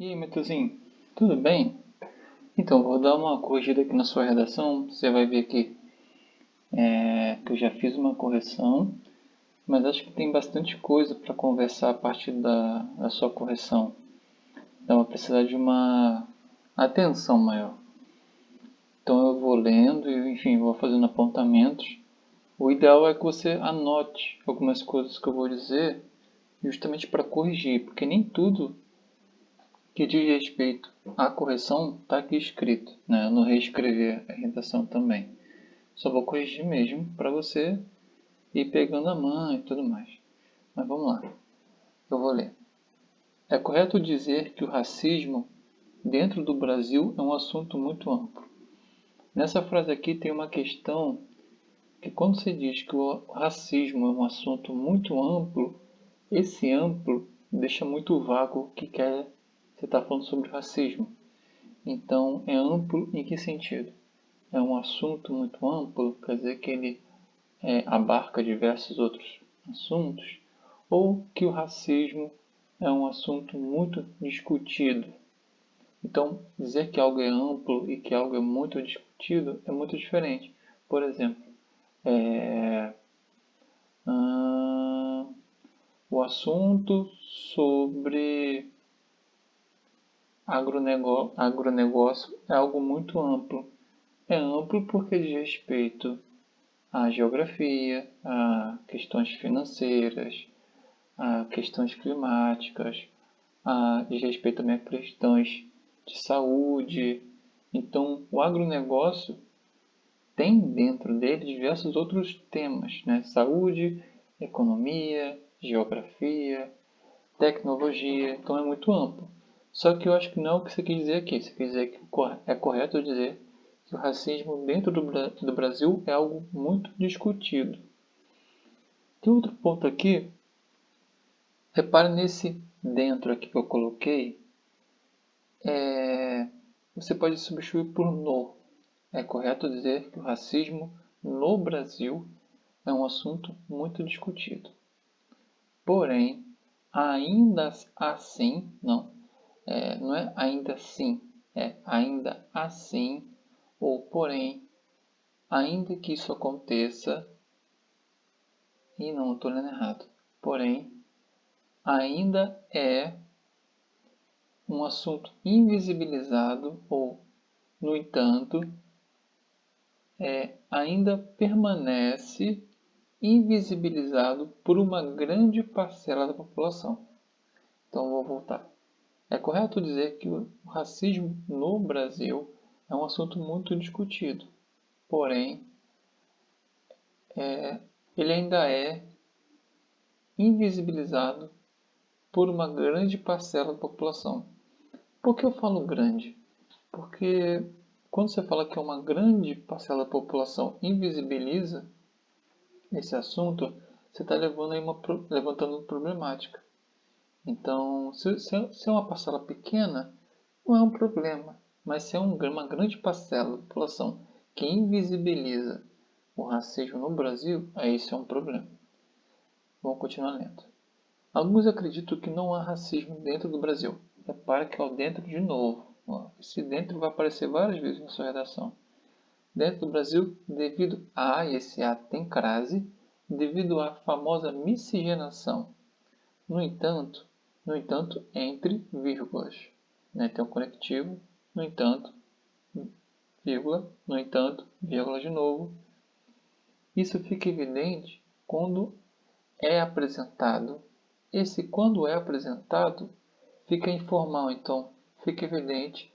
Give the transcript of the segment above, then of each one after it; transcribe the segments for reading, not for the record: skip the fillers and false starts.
E aí, Matheusinho, tudo bem? Então, vou dar uma corrigida aqui na sua redação. Você vai ver aqui que eu já fiz uma correção, mas acho que tem bastante coisa para conversar a partir da sua correção. Então, vai precisar de uma atenção maior. Então, eu vou lendo e, enfim, vou fazendo apontamentos. O ideal é que você anote algumas coisas que eu vou dizer, justamente para corrigir, porque nem tudo que diz respeito à correção está aqui escrito, né? Eu não reescrever a redação também. Só vou corrigir mesmo para você ir pegando a mão e tudo mais. Mas vamos lá. Eu vou ler. É correto dizer que o racismo dentro do Brasil é um assunto muito amplo. Nessa frase aqui tem uma questão que quando você diz que o racismo é um assunto muito amplo, esse amplo deixa muito vago o que quer você está falando sobre racismo. Então, é amplo em que sentido? É um assunto muito amplo, quer dizer que ele abarca diversos outros assuntos, ou que o racismo é um assunto muito discutido. Então, dizer que algo é amplo e que algo é muito discutido é muito diferente. Por exemplo, é, o assunto sobre agronegócio é algo muito amplo. É amplo porque diz respeito à geografia, a questões financeiras, a questões climáticas, diz respeito também a questões de saúde. Então, o agronegócio tem dentro dele diversos outros temas, né? Saúde, economia, geografia, tecnologia, então é muito amplo. Só que eu acho que não é o que você quis dizer aqui. Você quis dizer que é correto dizer que o racismo dentro do Brasil é algo muito discutido. Tem outro ponto aqui. Repare nesse dentro aqui que eu coloquei. Você pode substituir por no. É correto dizer que o racismo no Brasil é um assunto muito discutido. Porém, ainda assim, não é ainda assim, é ainda assim, ou porém, ainda que isso aconteça, e não estou lendo errado, porém, ainda é um assunto invisibilizado, ou, no entanto, ainda permanece invisibilizado por uma grande parcela da população. Então, vou voltar. É correto dizer que o racismo no Brasil é um assunto muito discutido, porém, ele ainda é invisibilizado por uma grande parcela da população. Por que eu falo grande? Porque quando você fala que uma grande parcela da população invisibiliza esse assunto, você está levantando uma problemática. Então, se é uma parcela pequena, não é um problema. Mas se é uma grande parcela da população que invisibiliza o racismo no Brasil, aí isso é um problema. Vamos continuar lendo. Alguns acreditam que não há racismo dentro do Brasil. Repare que é o dentro de novo. Esse dentro vai aparecer várias vezes na sua redação. Dentro do Brasil, devido a, e esse A tem crase, devido à famosa miscigenação. No entanto, entre vírgulas. Né? Tem um conectivo, no entanto, vírgula, no entanto, vírgula de novo. Isso fica evidente quando é apresentado. Esse quando é apresentado fica informal, então fica evidente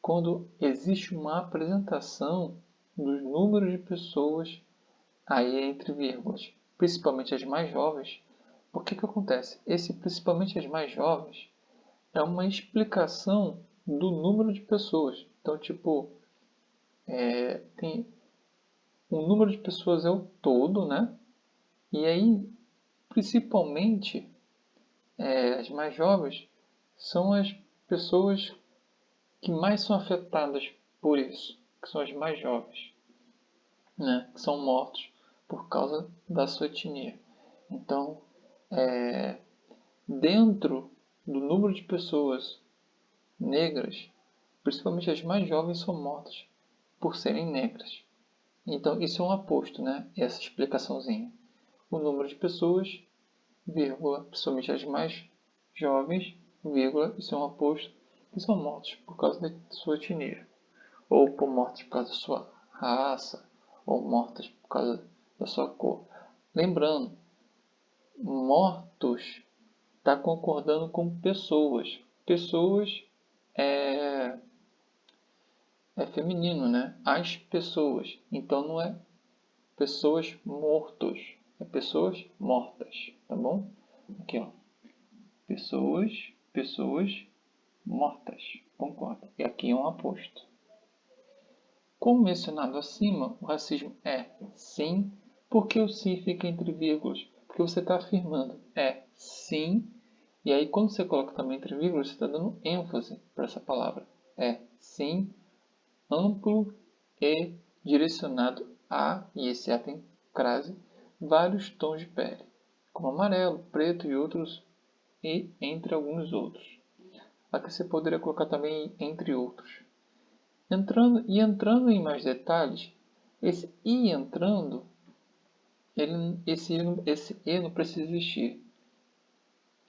quando existe uma apresentação dos números de pessoas aí entre vírgulas, principalmente as mais jovens. Por que acontece? Esse principalmente as mais jovens é uma explicação do número de pessoas. Então, tipo, tem o número de pessoas é o todo, né? E aí, principalmente, as mais jovens são as pessoas que mais são afetadas por isso, que são as mais jovens, né? Que são mortos por causa da sua etnia. Então, dentro do número de pessoas negras, principalmente as mais jovens, são mortas por serem negras. Então, isso é um aposto, né? Essa explicaçãozinha. O número de pessoas, vírgula, principalmente as mais jovens, vírgula, isso é um aposto, que são mortos por causa da sua etnia. Ou por mortos por causa da sua raça, ou mortas por causa da sua cor. Lembrando, mortos está concordando com pessoas. Pessoas é, é feminino, né? As pessoas. Então não é pessoas mortos, é pessoas mortas, tá bom? Aqui, ó. Pessoas mortas. Concorda? E aqui é um aposto. Como mencionado acima, o racismo é sim, porque o sim fica entre vírgulas, porque você está afirmando é sim, e aí quando você coloca também entre vírgulas, você está dando ênfase para essa palavra. É sim, amplo e direcionado a, e esse A tem crase, vários tons de pele, como amarelo, preto e outros, e entre alguns outros. Aqui você poderia colocar também entre outros. Entrando em mais detalhes, esse e entrando, esse e não precisa existir,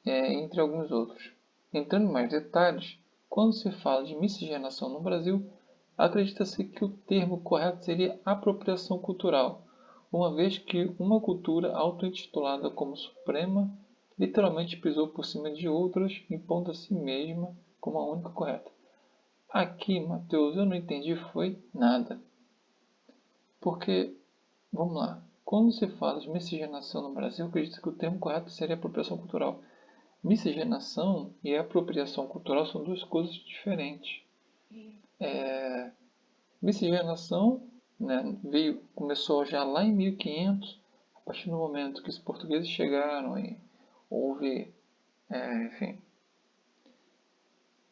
entre alguns outros. Entrando em mais detalhes, quando se fala de miscigenação no Brasil, acredita-se que o termo correto seria apropriação cultural, uma vez que uma cultura auto-intitulada como suprema literalmente pisou por cima de outras, impondo a si mesma como a única correta. Aqui, Mateus, eu não entendi foi nada. Porque, vamos lá, quando se fala de miscigenação no Brasil, acredito que o termo correto seria apropriação cultural. Miscigenação e apropriação cultural são duas coisas diferentes. Miscigenação, né, começou já lá em 1500, a partir do momento que os portugueses chegaram e houve, enfim,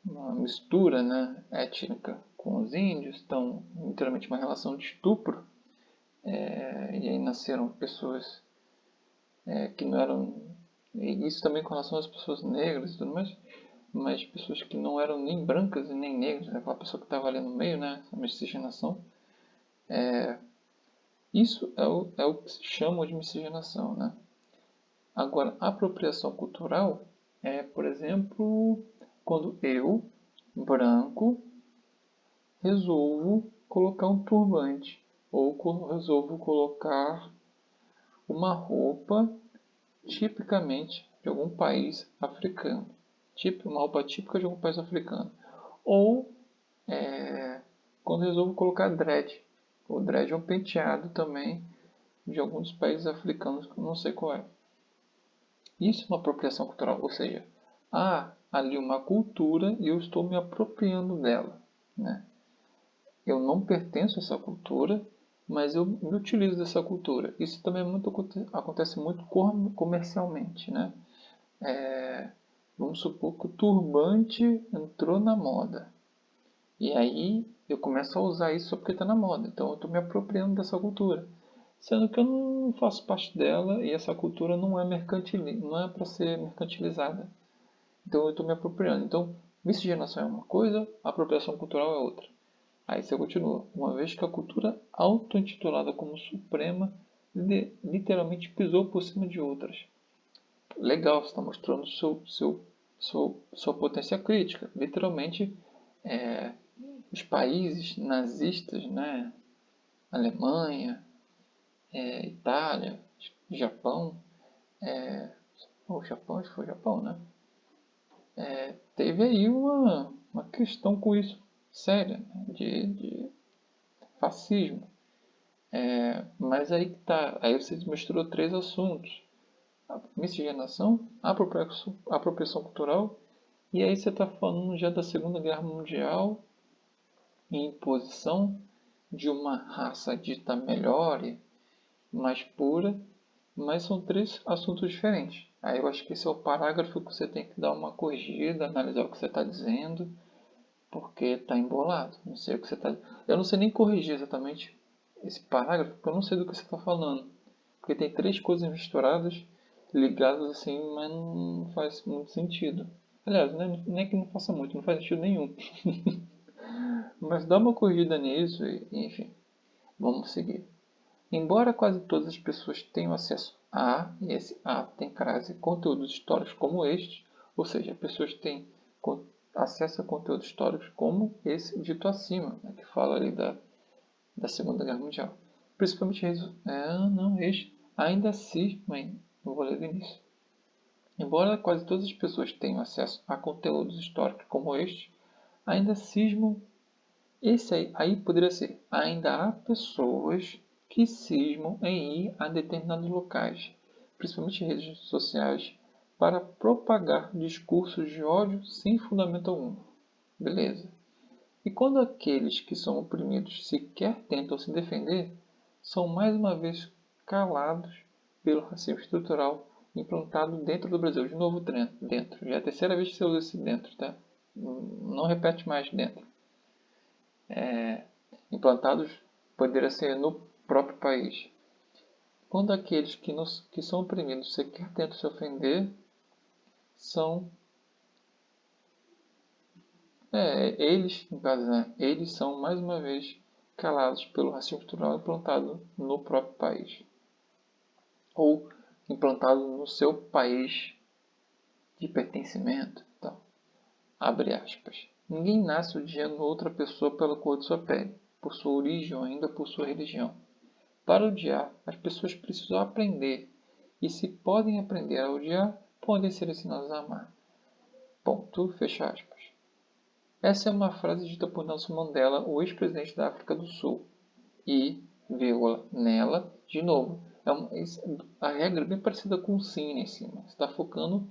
uma mistura, né, étnica com os índios, então literalmente uma relação de estupro, e aí nasceram pessoas que não eram, e isso também com relação às pessoas negras e tudo mais, mas pessoas que não eram nem brancas e nem negras, aquela pessoa que estava ali no meio, né, essa miscigenação. Isso é o que se chama de miscigenação, né? Agora, apropriação cultural é, por exemplo, quando eu, branco, resolvo colocar um turbante ou resolvo colocar uma roupa tipicamente de algum país africano. Uma roupa típica de algum país africano. Ou quando resolvo colocar dread. O dread é um penteado também de alguns países africanos que eu não sei qual é. Isso é uma apropriação cultural, ou seja, há ali uma cultura e eu estou me apropriando dela. Né? Eu não pertenço a essa cultura, mas eu me utilizo dessa cultura. Isso também acontece muito comercialmente. Né? Vamos supor que o turbante entrou na moda. E aí eu começo a usar isso só porque está na moda. Então eu estou me apropriando dessa cultura. Sendo que eu não faço parte dela e essa cultura não é não é para ser mercantilizada. Então eu estou me apropriando. Então, miscigenação é uma coisa, apropriação cultural é outra. Aí você continua. Uma vez que a cultura auto-intitulada como suprema literalmente pisou por cima de outras. Legal, você está mostrando sua potência crítica. Literalmente, os países nazistas, né? Alemanha, Itália, Japão, o Japão, acho que foi o Japão, né? Teve aí uma questão com isso séria, né? de fascismo. Mas aí que tá, aí você misturou três assuntos: a miscigenação, a apropriação cultural, e aí você está falando já da Segunda Guerra Mundial e imposição de uma raça dita melhor e mais pura, mas são três assuntos diferentes. Aí eu acho que esse é o parágrafo que você tem que dar uma corrigida, analisar o que você está dizendo, porque está embolado. Não sei o que você está. Eu não sei nem corrigir exatamente esse parágrafo, porque eu não sei do que você está falando. Porque tem três coisas misturadas, ligadas assim, mas não faz muito sentido. Aliás, nem que não faça muito, não faz sentido nenhum. Mas dá uma corrigida nisso e, enfim, vamos seguir. Embora quase todas as pessoas tenham acesso a, e esse A tem crase, conteúdos históricos como este, ou seja, pessoas têm acesso a conteúdos históricos como esse dito acima, né, que fala ali da Segunda Guerra Mundial. Principalmente este, ainda assim, mãe, não vou ler do início. Embora quase todas as pessoas tenham acesso a conteúdos históricos como este, ainda cismam. Esse aí poderia ser. Ainda há pessoas que cismam em ir a determinados locais, principalmente redes sociais, para propagar discursos de ódio sem fundamento algum. Beleza. E quando aqueles que são oprimidos sequer tentam se defender, são mais uma vez calados pelo racismo estrutural implantado dentro do Brasil. De novo, dentro. Já é a terceira vez que você usa esse dentro, tá? Não repete mais dentro. Implantados poderia ser no próprio país. Quando aqueles que são oprimidos sequer tentam se ofender, são eles, no caso, né? Eles são, mais uma vez, calados pelo racismo estrutural implantado no próprio país. Ou implantado no seu país de pertencimento. Então, abre aspas. Ninguém nasce odiando outra pessoa pela cor de sua pele, por sua origem ou ainda por sua religião. Para odiar, as pessoas precisam aprender. E se podem aprender a odiar, podem ser ensinadas a amar. Ponto, fecha aspas. Essa é uma frase dita por Nelson Mandela, o ex-presidente da África do Sul. E, vírgula, nela, de novo, a regra é bem parecida com o sim em cima. Você está focando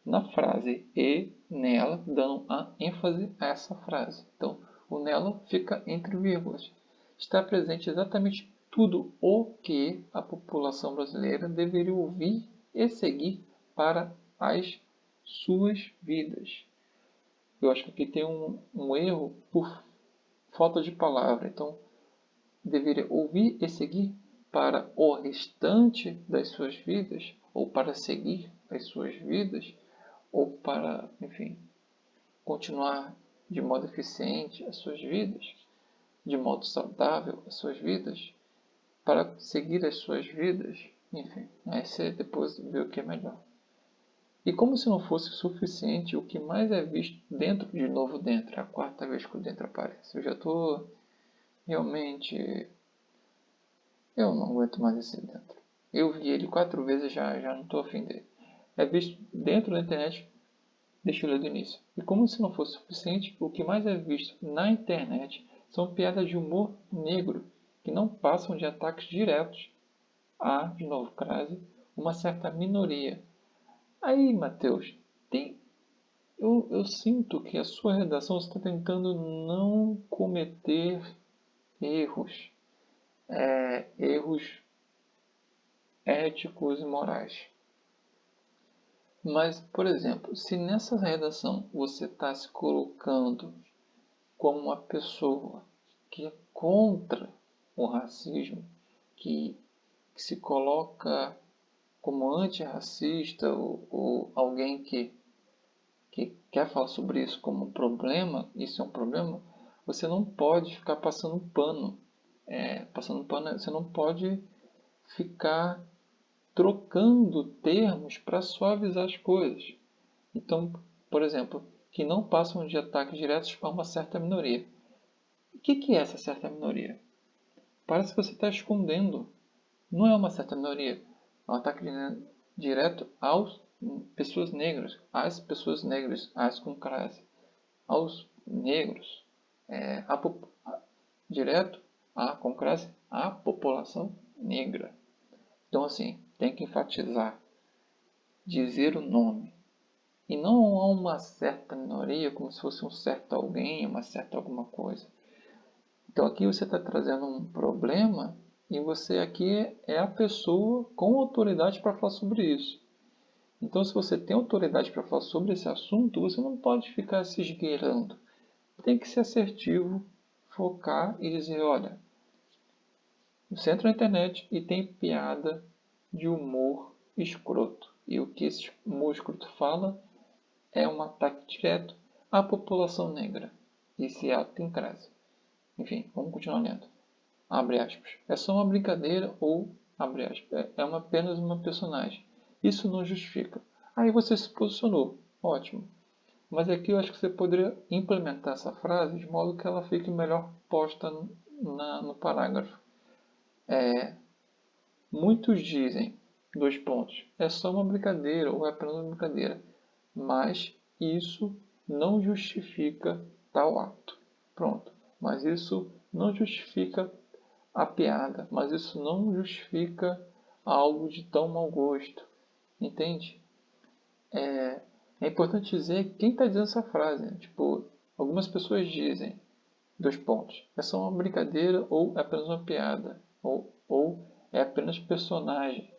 na frase e nela, dando a ênfase a essa frase. Então, o nela fica entre vírgulas. Está presente exatamente tudo o que a população brasileira deveria ouvir e seguir para as suas vidas. Eu acho que aqui tem um erro por falta de palavra. Então, deveria ouvir e seguir para o restante das suas vidas, ou para seguir as suas vidas, ou para, enfim, continuar de modo eficiente as suas vidas, de modo saudável as suas vidas, para seguir as suas vidas, enfim, aí você depois vê o que é melhor. E como se não fosse suficiente, o que mais é visto dentro, de novo dentro, é a quarta vez que o dentro aparece. Eu já estou realmente... Eu não aguento mais esse dentro. Eu vi ele 4 vezes já não estou afim dele. É visto dentro da internet, deixa eu ler do início. E como se não fosse suficiente, o que mais é visto na internet são piadas de humor negro, que não passam de ataques diretos a, de novo crase, uma certa minoria. Aí, Matheus, eu sinto que a sua redação está tentando não cometer erros, erros éticos e morais. Mas, por exemplo, se nessa redação você está se colocando como uma pessoa que é contra o racismo, que se coloca como antirracista ou alguém que quer falar sobre isso como um problema, isso é um problema, você não pode ficar passando pano. Você não pode ficar trocando termos para suavizar as coisas. Então, por exemplo, que não passam de ataques diretos a uma certa minoria. O que é essa certa minoria? Parece que você está escondendo. Não é uma certa minoria. É um ataque direto às pessoas negras, às com classe, aos negros, direto com classe, à população negra. Então, assim, tem que enfatizar, dizer o nome. E não a uma certa minoria, como se fosse um certo alguém, uma certa alguma coisa. Então aqui você está trazendo um problema e você aqui é a pessoa com autoridade para falar sobre isso. Então se você tem autoridade para falar sobre esse assunto, você não pode ficar se esgueirando. Tem que ser assertivo, focar e dizer, olha, você entra na internet e tem piada de humor escroto. E o que esse humor escroto fala é um ataque direto à população negra. Esse ato em crase. Enfim, vamos continuar lendo. Abre aspas. É só uma brincadeira ou, abre aspas, apenas uma personagem. Isso não justifica. Aí você se posicionou. Ótimo. Mas aqui eu acho que você poderia implementar essa frase de modo que ela fique melhor posta no parágrafo. Muitos dizem, dois pontos, é só uma brincadeira ou é apenas uma brincadeira, mas isso não justifica tal ato. Pronto. Mas isso não justifica a piada, mas isso não justifica algo de tão mau gosto. Entende? É importante dizer quem está dizendo essa frase. Né? Tipo, algumas pessoas dizem, dois pontos, é só uma brincadeira ou é apenas uma piada, ou é apenas personagem.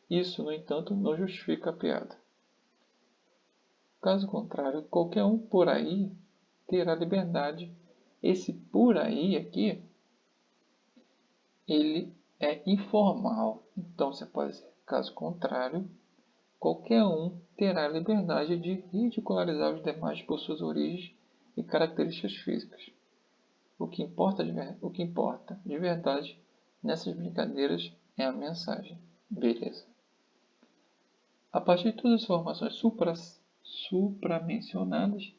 Isso, no entanto, não justifica a piada. Caso contrário, qualquer um por aí terá liberdade. Esse por aí aqui, ele é informal. Então você pode dizer, caso contrário, qualquer um terá a liberdade de ridicularizar os demais por suas origens e características físicas. O que importa de verdade nessas brincadeiras é a mensagem. Beleza. A partir de todas as informações supramencionadas,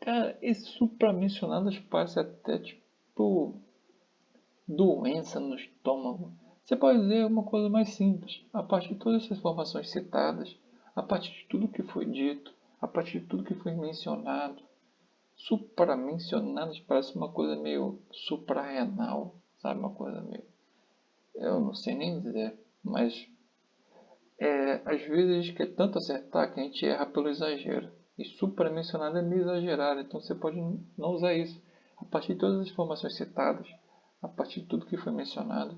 cara, esses supramencionadas parece até tipo doença no estômago. Você pode dizer uma coisa mais simples. A partir de todas essas informações citadas, a partir de tudo que foi dito, a partir de tudo que foi mencionado, supramencionadas parece uma coisa meio suprarrenal, sabe? Uma coisa meio... Eu não sei nem dizer, mas às vezes a gente quer tanto acertar que a gente erra pelo exagero. E supramencionado é meio exagerado, então você pode não usar isso. A partir de todas as informações citadas, a partir de tudo que foi mencionado,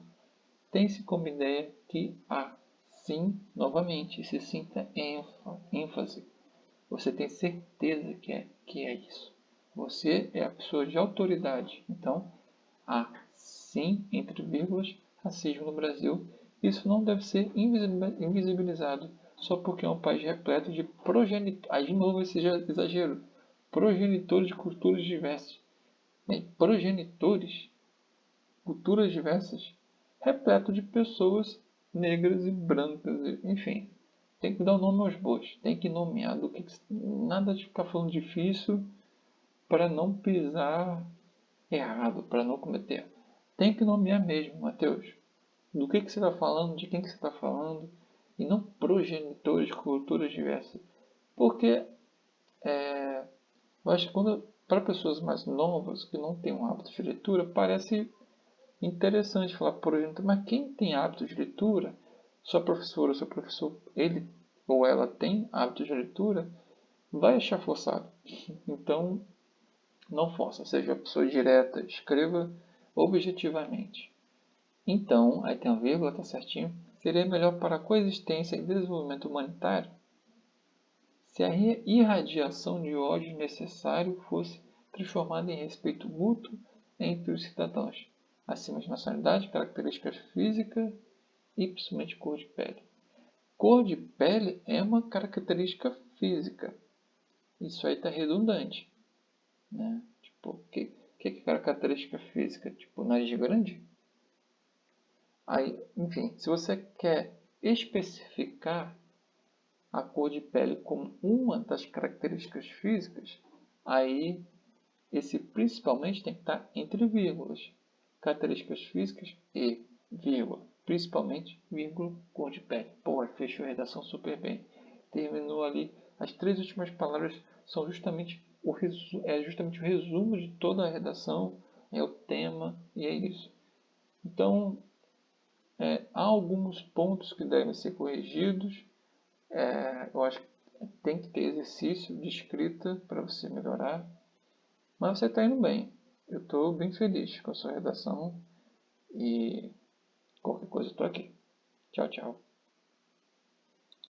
tem-se como ideia que há, sim, novamente, se sinta ênfase. Você tem certeza que é isso. Você é a pessoa de autoridade. Então, há, sim, entre vírgulas, racismo no Brasil. Isso não deve ser invisibilizado só porque é um país repleto de progenitores. Aí, de novo, esse exagero. Progenitores de culturas diversas. Progenitores, culturas diversas, repleto de pessoas negras e brancas, enfim. Tem que dar o nome aos bois, tem que nomear, nada de ficar falando difícil para não pisar errado, para não cometer. Tem que nomear mesmo, Mateus. Do que você está falando, de quem que você está falando, e não progenitores de culturas diversas. Porque eu acho que para pessoas mais novas que não têm um hábito de leitura, parece interessante falar progenitor, mas quem tem hábito de leitura, sua professora, seu professor, ele ou ela tem hábito de leitura, vai achar forçado. Então, não força, seja a pessoa direta, escreva objetivamente. Então, aí tem a vírgula, tá certinho. Seria melhor para a coexistência e desenvolvimento humanitário se a irradiação de ódio necessário fosse transformada em respeito mútuo entre os cidadãos, acima de nacionalidade, características físicas e principalmente cor de pele. Cor de pele é uma característica física. Isso aí está redundante. Né? Tipo, o que é característica física? Tipo, nariz grande? Aí, enfim, se você quer especificar a cor de pele como uma das características físicas, aí esse principalmente tem que estar entre vírgulas. Características físicas e vírgula. Principalmente, vírgula, cor de pele. Pô, fechou a redação super bem. Terminou ali. As três últimas palavras são justamente justamente o resumo de toda a redação. É o tema e é isso. Então, há alguns pontos que devem ser corrigidos. Eu acho que tem que ter exercício de escrita para você melhorar. Mas você está indo bem. Eu estou bem feliz com a sua redação e qualquer coisa eu estou aqui. Tchau, tchau.